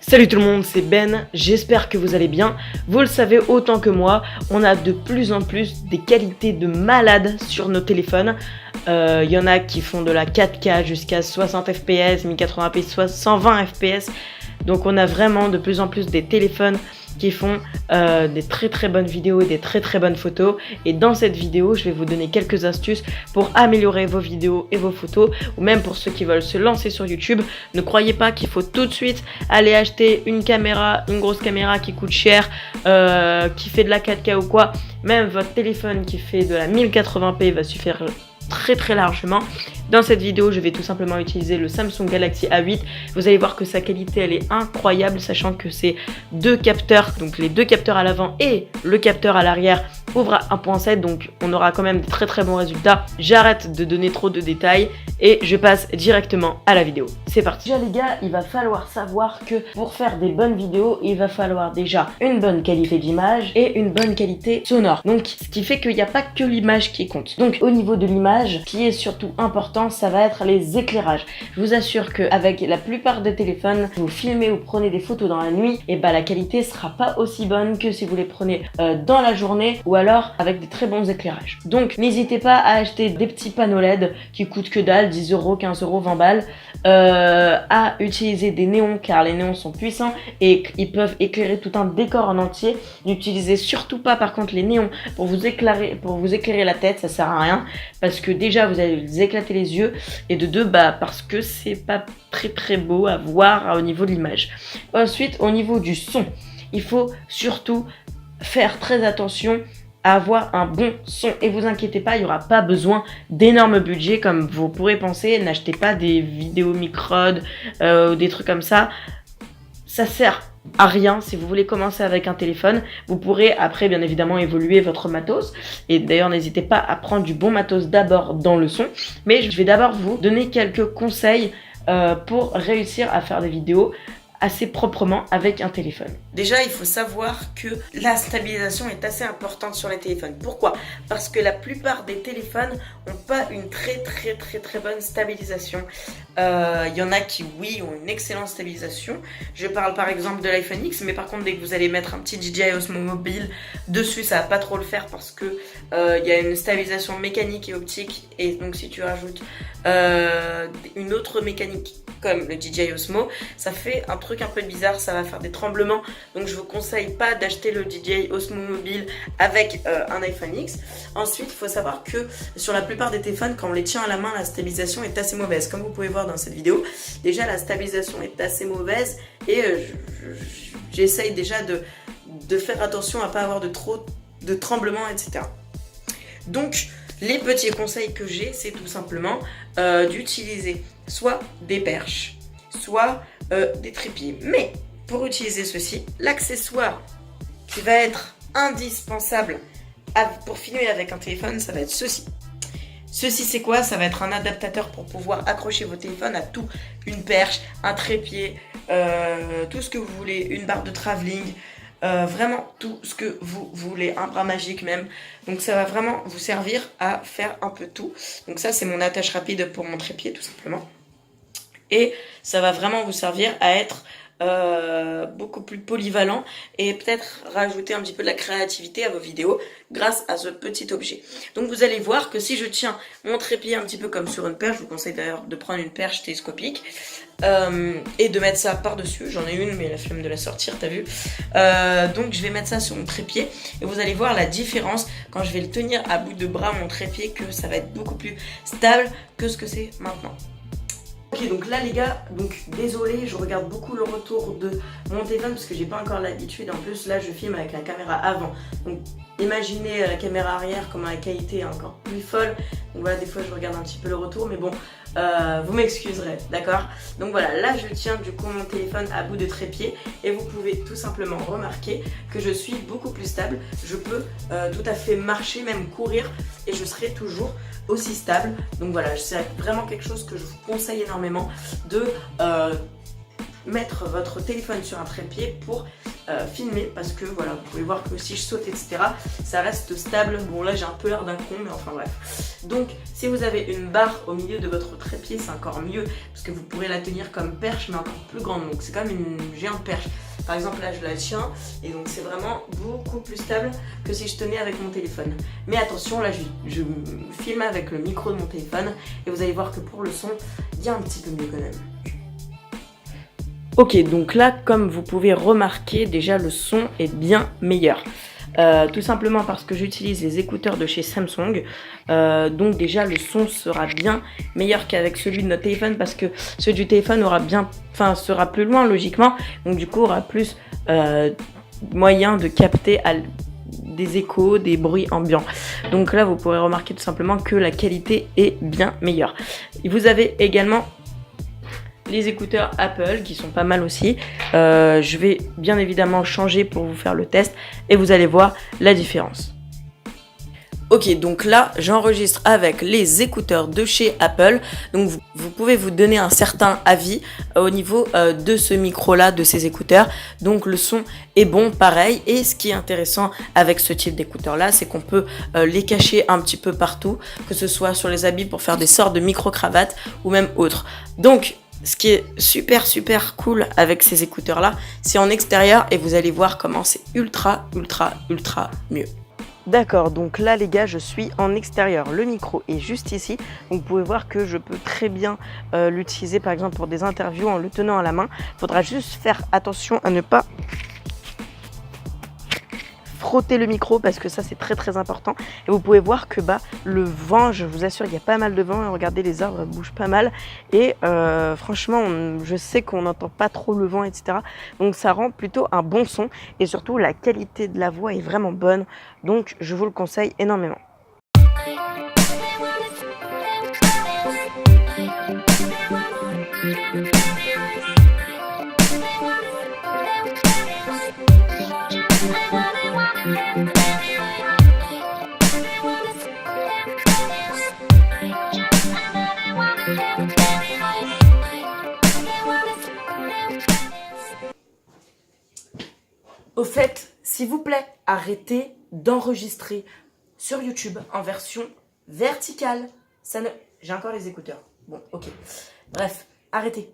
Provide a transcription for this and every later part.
Salut tout le monde, c'est Ben, j'espère que vous allez bien. Vous le savez autant que moi, on a de plus en plus des qualités de malade sur nos téléphones. Il y en a qui font de la 4K jusqu'à 60 fps, 1080p, 120 fps. Donc on a vraiment de plus en plus des téléphones qui font des très bonnes vidéos et des très bonnes photos. Et dans cette vidéo, je vais vous donner quelques astuces pour améliorer vos vidéos et vos photos, ou même pour ceux qui veulent se lancer sur YouTube. Ne croyez pas qu'il faut tout de suite aller acheter une caméra, une grosse caméra qui coûte cher, qui fait de la 4K ou quoi. Même votre téléphone qui fait de la 1080p va suffire très largement. Dans cette vidéo, je vais tout simplement utiliser le Samsung Galaxy A8. Vous allez voir que sa qualité, elle est incroyable, sachant que c'est deux capteurs, donc les deux capteurs à l'avant et le capteur à l'arrière ouvrent à 1.7, donc on aura quand même de très bons résultats. J'arrête de donner trop de détails et je passe directement à la vidéo. C'est parti. Déjà les gars, il va falloir savoir que pour faire des bonnes vidéos, il va falloir déjà une bonne qualité d'image et une bonne qualité sonore. Donc ce qui fait qu'il n'y a pas que l'image qui compte. Donc au niveau de l'image, ce qui est surtout important, ça va être les éclairages. Je vous assure qu'avec la plupart des téléphones, vous filmez ou prenez des photos dans la nuit, et bah la qualité sera pas aussi bonne que si vous les prenez dans la journée ou alors avec des très bons éclairages. Donc n'hésitez pas à acheter des petits panneaux LED qui coûtent que dalle, 10 euros, 15 euros, 20 balles, à utiliser des néons car les néons sont puissants et ils peuvent éclairer tout un décor en entier. N'utilisez surtout pas par contre les néons pour vous éclairer la tête, ça sert à rien parce que déjà vous allez vous éclater les yeux et de deux parce que c'est pas très beau à voir au niveau de l'image. Ensuite au niveau du son, il faut surtout faire très attention à avoir un bon son et vous inquiétez pas, il n'y aura pas besoin d'énormes budgets comme vous pourrez penser. N'achetez pas des vidéos microd ou des trucs comme ça sert à rien. Si vous voulez commencer avec un téléphone, vous pourrez après bien évidemment évoluer votre matos, et d'ailleurs n'hésitez pas à prendre du bon matos d'abord dans le son, mais je vais d'abord vous donner quelques conseils pour réussir à faire des vidéos assez proprement avec un téléphone. Déjà, il faut savoir que la stabilisation est assez importante sur les téléphones. Pourquoi? Parce que la plupart des téléphones n'ont pas une très bonne stabilisation. Il y en a qui, oui, ont une excellente stabilisation. Je parle par exemple de l'iPhone X, mais par contre, dès que vous allez mettre un petit DJI Osmo Mobile dessus, ça va pas trop le faire parce que il y a une stabilisation mécanique et optique. Et donc, si tu rajoutes une autre mécanique comme le DJI Osmo, ça fait un truc un peu bizarre, ça va faire des tremblements. Donc je vous conseille pas d'acheter le DJI Osmo Mobile avec un iPhone X. Ensuite, il faut savoir que sur la plupart des téléphones, quand on les tient à la main, la stabilisation est assez mauvaise. Comme vous pouvez voir dans cette vidéo, déjà la stabilisation est assez mauvaise et j'essaye déjà de faire attention à pas avoir de trop de tremblements, etc. Donc les petits conseils que j'ai, c'est tout simplement d'utiliser soit des perches, soit des trépieds. Mais pour utiliser ceci, l'accessoire qui va être indispensable pour filmer avec un téléphone, ça va être ceci. Ceci, c'est quoi? Ça va être un adaptateur pour pouvoir accrocher vos téléphones à tout. Une perche, un trépied, tout ce que vous voulez, une barre de travelling. Vraiment tout ce que vous voulez, un bras magique même. Donc ça va vraiment vous servir à faire un peu tout. Donc ça, c'est mon attache rapide pour mon trépied tout simplement. Et ça va vraiment vous servir à être beaucoup plus polyvalent et peut-être rajouter un petit peu de la créativité à vos vidéos grâce à ce petit objet. Donc vous allez voir que si je tiens mon trépied un petit peu comme sur une perche, je vous conseille d'ailleurs de prendre une perche télescopique et de mettre ça par-dessus. J'en ai une mais la flemme de la sortir, t'as vu. Donc je vais mettre ça sur mon trépied et vous allez voir la différence quand je vais le tenir à bout de bras mon trépied, que ça va être beaucoup plus stable que ce que c'est maintenant. Ok, donc là les gars, donc désolé, je regarde beaucoup le retour de mon téléphone parce que j'ai pas encore l'habitude. En plus là je filme avec la caméra avant, donc imaginez la caméra arrière comment la qualité est encore plus folle. Donc voilà, des fois je regarde un petit peu le retour, mais bon, vous m'excuserez, d'accord? Donc voilà, là je tiens du coup mon téléphone à bout de trépied et vous pouvez tout simplement remarquer que je suis beaucoup plus stable. Je peux tout à fait marcher, même courir, et je serai toujours aussi stable. Donc voilà, c'est vraiment quelque chose que je vous conseille énormément mettre votre téléphone sur un trépied pour filmer, parce que voilà, vous pouvez voir que si je saute, etc., ça reste stable. Bon, là j'ai un peu l'air d'un con, mais enfin bref. Donc si vous avez une barre au milieu de votre trépied, c'est encore mieux, parce que vous pourrez la tenir comme perche, mais encore plus grande. Donc c'est quand même une géante perche. Par exemple, là je la tiens, et donc c'est vraiment beaucoup plus stable que si je tenais avec mon téléphone. Mais attention, là je filme avec le micro de mon téléphone, et vous allez voir que pour le son, il y a un petit peu mieux quand même. Ok, donc là, comme vous pouvez remarquer, déjà le son est bien meilleur. Tout simplement parce que j'utilise les écouteurs de chez Samsung. Donc déjà le son sera bien meilleur qu'avec celui de notre téléphone, parce que celui du téléphone sera plus loin logiquement. Donc du coup aura plus moyen de capter des échos, des bruits ambiants. Donc là vous pourrez remarquer tout simplement que la qualité est bien meilleure. Vous avez également les écouteurs Apple qui sont pas mal aussi. Je vais bien évidemment changer pour vous faire le test et vous allez voir la différence. Ok, donc là j'enregistre avec les écouteurs de chez Apple. Donc vous pouvez vous donner un certain avis au niveau de ce micro là, de ces écouteurs. Donc le son est bon, pareil. Et ce qui est intéressant avec ce type d'écouteurs là, c'est qu'on peut les cacher un petit peu partout, que ce soit sur les habits pour faire des sortes de micro-cravates ou même autres. Donc ce qui est super cool avec ces écouteurs là, c'est en extérieur, et vous allez voir comment c'est ultra mieux. D'accord, donc là les gars, je suis en extérieur, le micro est juste ici, donc vous pouvez voir que je peux très bien l'utiliser par exemple pour des interviews en le tenant à la main. Il faudra juste faire attention à ne pas frotter le micro, parce que ça c'est très important. Et vous pouvez voir que le vent, je vous assure, il y a pas mal de vent, et regardez, les arbres bougent pas mal, et franchement je sais qu'on n'entend pas trop le vent, etc. Donc ça rend plutôt un bon son, et surtout la qualité de la voix est vraiment bonne, donc je vous le conseille énormément. Au fait, s'il vous plaît, arrêtez d'enregistrer sur YouTube en version verticale. Ça ne... J'ai encore les écouteurs. Bon, ok. Bref, arrêtez.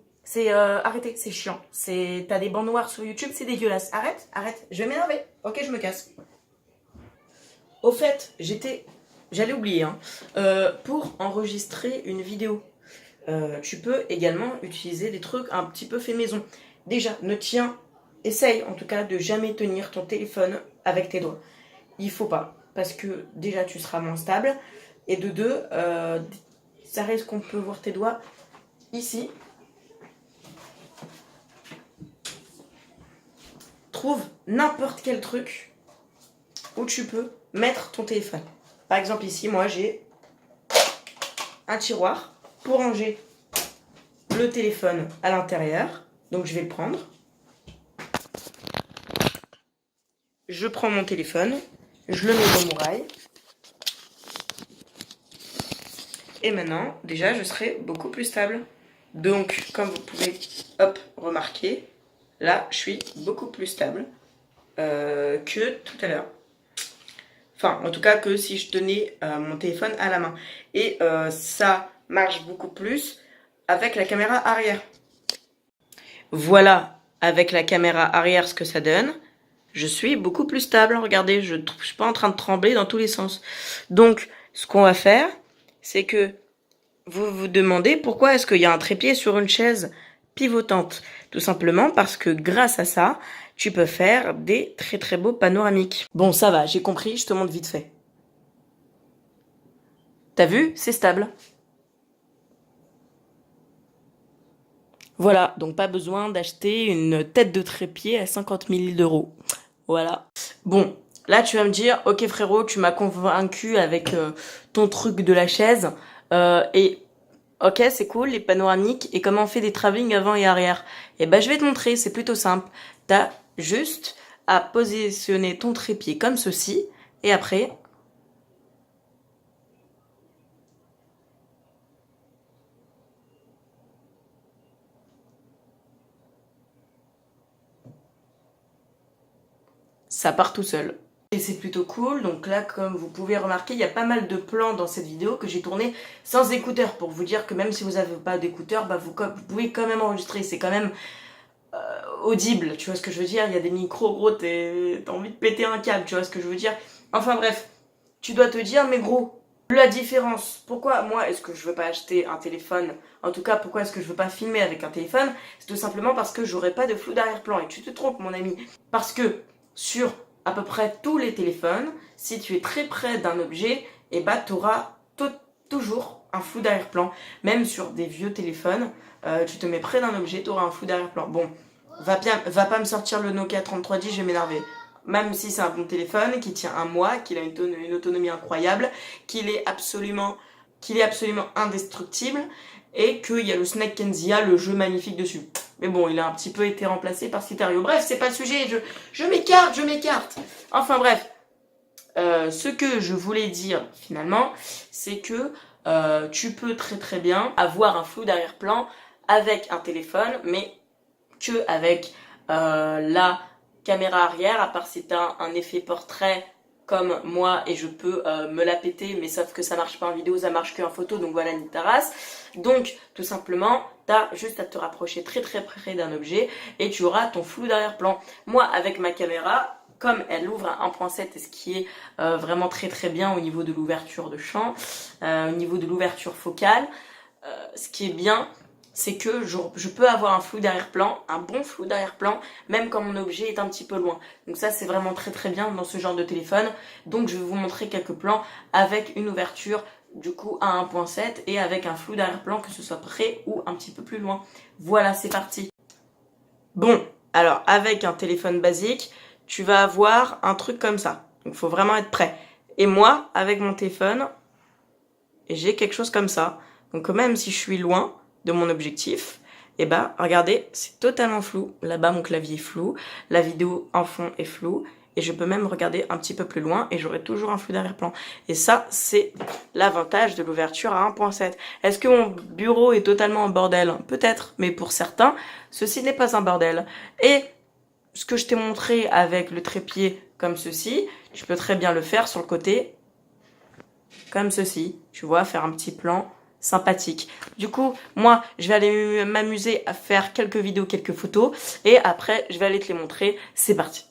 Arrêtez, c'est chiant. T'as des bancs noirs sur YouTube, c'est dégueulasse. Arrête. Je vais m'énerver. Ok, je me casse. Au fait, j'allais oublier, hein. Pour enregistrer une vidéo, tu peux également utiliser des trucs un petit peu fait maison. Déjà, essaye en tout cas de jamais tenir ton téléphone avec tes doigts. Il faut pas, parce que déjà tu seras moins stable, et de deux, ça risque qu'on peut voir tes doigts ici. Trouve n'importe quel truc où tu peux mettre ton téléphone. Par exemple ici, moi j'ai un tiroir pour ranger le téléphone à l'intérieur. Donc je vais le prendre. Je prends mon téléphone, je le mets dans mon rail. Et maintenant, déjà, je serai beaucoup plus stable. Donc, comme vous pouvez remarquer, là, je suis beaucoup plus stable que tout à l'heure. Enfin, en tout cas, que si je tenais mon téléphone à la main. Et ça marche beaucoup plus avec la caméra arrière. Voilà, avec la caméra arrière, ce que ça donne. Je suis beaucoup plus stable. Regardez, je ne suis pas en train de trembler dans tous les sens. Donc, ce qu'on va faire, c'est que vous vous demandez pourquoi est-ce qu'il y a un trépied sur une chaise pivotante. Tout simplement parce que grâce à ça, tu peux faire des très beaux panoramiques. Bon, ça va, j'ai compris, je te montre vite fait. T'as vu? C'est stable. Voilà, donc pas besoin d'acheter une tête de trépied à 50 000 €. Voilà. Bon, là tu vas me dire, ok frérot, tu m'as convaincu avec ton truc de la chaise. Et ok, c'est cool, les panoramiques. Et comment on fait des travelling avant et arrière? Eh ben je vais te montrer, c'est plutôt simple. T'as juste à positionner ton trépied comme ceci. Et après... ça part tout seul. Et c'est plutôt cool, donc là comme vous pouvez remarquer, il y a pas mal de plans dans cette vidéo que j'ai tourné sans écouteurs pour vous dire que même si vous n'avez pas d'écouteurs, bah vous pouvez quand même enregistrer, c'est quand même audible, tu vois ce que je veux dire, il y a des micros gros, t'as envie de péter un câble, tu vois ce que je veux dire. Enfin bref, tu dois te dire, mais gros, la différence, pourquoi moi est-ce que je veux pas acheter un téléphone, en tout cas pourquoi est-ce que je veux pas filmer avec un téléphone, c'est tout simplement parce que j'aurai pas de flou d'arrière-plan, et tu te trompes mon ami, parce que sur à peu près tous les téléphones, si tu es très près d'un objet, et bah tu auras toujours un flou d'arrière-plan, même sur des vieux téléphones, tu te mets près d'un objet, tu auras un flou d'arrière-plan. Bon, va pas me sortir le Nokia 3310, je vais m'énerver. Même si c'est un bon téléphone, qui tient un mois, qu'il a une autonomie incroyable, qu'il est absolument indestructible, et qu'il y a le Snake Kenzia, le jeu magnifique dessus. Mais bon, il a un petit peu été remplacé par Cytherio. Bref, c'est pas le sujet, je m'écarte. Enfin bref, ce que je voulais dire finalement, c'est que tu peux très très bien avoir un flou d'arrière-plan avec un téléphone, mais que avec la caméra arrière, à part si t'as un effet portrait comme moi et je peux me la péter, mais sauf que ça marche pas en vidéo, ça marche qu'en photo, donc voilà, ni ta race. Donc tout simplement, t'as juste à te rapprocher très très près d'un objet et tu auras ton flou d'arrière-plan. Moi, avec ma caméra, comme elle ouvre à 1.7, et ce qui est vraiment très très bien au niveau de l'ouverture de champ, au niveau de l'ouverture focale, ce qui est bien, c'est que je peux avoir un flou d'arrière-plan, un bon flou d'arrière-plan, même quand mon objet est un petit peu loin. Donc ça, c'est vraiment très très bien dans ce genre de téléphone. Donc je vais vous montrer quelques plans avec une ouverture du coup à 1.7 et avec un flou d'arrière-plan, que ce soit près ou un petit peu plus loin. Voilà, c'est parti. Bon, alors avec un téléphone basique, tu vas avoir un truc comme ça. Donc il faut vraiment être prêt. Et moi, avec mon téléphone, j'ai quelque chose comme ça. Donc même si je suis loin de mon objectif, et bah regardez, c'est totalement flou. Là-bas mon clavier est flou, la vidéo en fond est floue, et je peux même regarder un petit peu plus loin et j'aurai toujours un flou d'arrière-plan. Et ça, c'est l'avantage de l'ouverture à 1.7. Est-ce que mon bureau est totalement en bordel? Peut-être, mais pour certains, ceci n'est pas un bordel. Et ce que je t'ai montré avec le trépied comme ceci, tu peux très bien le faire sur le côté comme ceci, tu vois, faire un petit plan sympathique. Du coup, moi, je vais aller m'amuser à faire quelques vidéos, quelques photos, et après, je vais aller te les montrer. C'est parti.